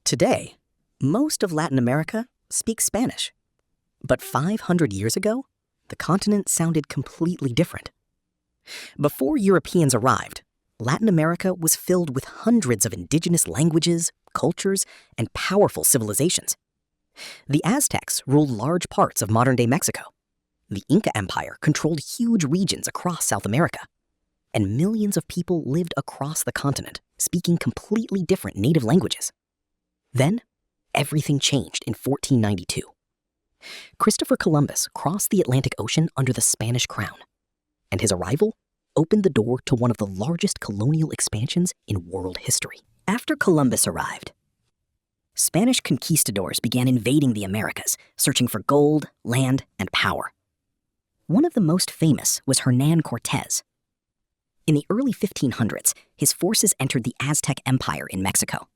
Today, most of Latin America speaks Spanish. But 500 years ago, the continent sounded completely different. Before Europeans arrived, Latin America was filled with hundreds of indigenous languages, cultures, and powerful civilizations. The Aztecs ruled large parts of modern-day Mexico. The Inca Empire controlled huge regions across South America. And millions of people lived across the continent, speaking completely different native languages. Then, everything changed in 1492. Christopher Columbus crossed the Atlantic Ocean under the Spanish crown, and his arrival opened the door to one of the largest colonial expansions in world history. After Columbus arrived, Spanish conquistadors began invading the Americas, searching for gold, land, and power. One of the most famous was Hernán Cortés. In the early 1500s, his forces entered the Aztec Empire in Mexico.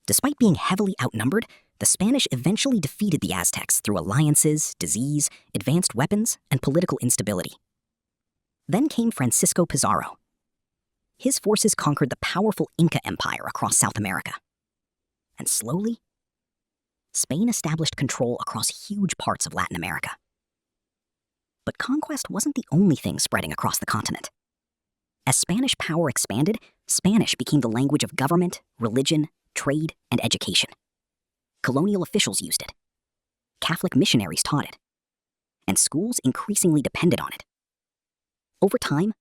Despite being heavily outnumbered, the Spanish eventually defeated the Aztecs through alliances, disease, advanced weapons, and political instability. Then came Francisco Pizarro. His forces conquered the powerful Inca Empire across South America. And slowly, Spain established control across huge parts of Latin America. But conquest wasn't the only thing spreading across the continent. As Spanish power expanded, Spanish became the language of government, religion, trade, and education. Colonial officials used it. Catholic missionaries taught it. And schools increasingly depended on it. Over time,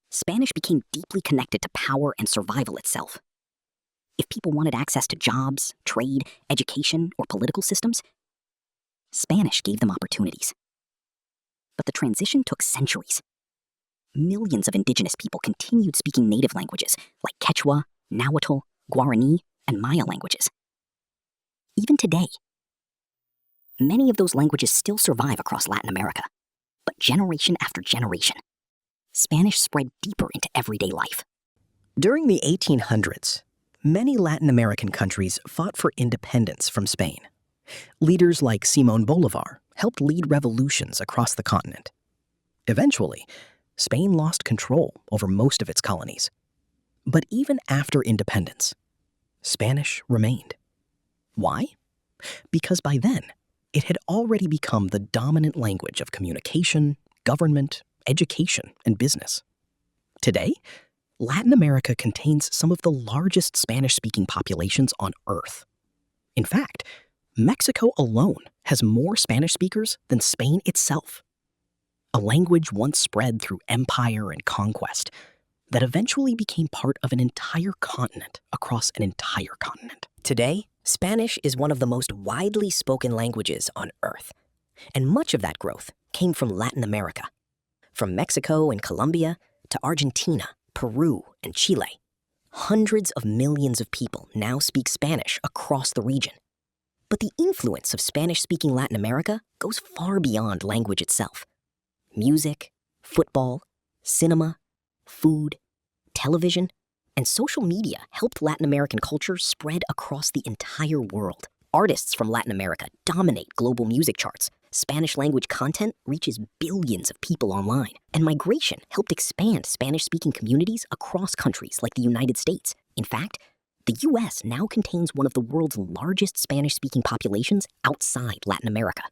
Spanish became deeply connected to power and survival itself. If people wanted access to jobs, trade, education, or political systems, Spanish gave them opportunities. But the transition took centuries. Millions of indigenous people continued speaking native languages like Quechua, Nahuatl, Guarani, and Maya languages. Even today, many of those languages still survive across Latin America. But generation after generation, Spanish spread deeper into everyday life. During the 1800s, many Latin American countries fought for independence from Spain. Leaders like Simón Bolívar helped lead revolutions across the continent. Eventually, Spain lost control over most of its colonies. But even after independence, Spanish remained. Why? Because by then, it had already become the dominant language of communication, government, education, and business. Today, Latin America contains some of the largest Spanish-speaking populations on Earth. In fact, Mexico alone has more Spanish speakers than Spain itself. A language once spread through empire and conquest that eventually became part of an entire continent across an entire continent. Today, Spanish is one of the most widely spoken languages on Earth, and much of that growth came from Latin America. From Mexico and Colombia to Argentina, Peru, and Chile, hundreds of millions of people now speak Spanish across the region. But the influence of Spanish-speaking Latin America goes far beyond language itself. Music, football, cinema, food, television, and social media helped Latin American culture spread across the entire world. Artists from Latin America dominate global music charts. Spanish-language content reaches billions of people online. And migration helped expand Spanish-speaking communities across countries like the United States. In fact, the U.S. now contains one of the world's largest Spanish-speaking populations outside Latin America.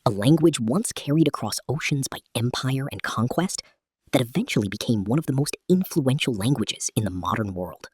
A language once carried across oceans by empire and conquest that eventually became one of the most influential languages in the modern world.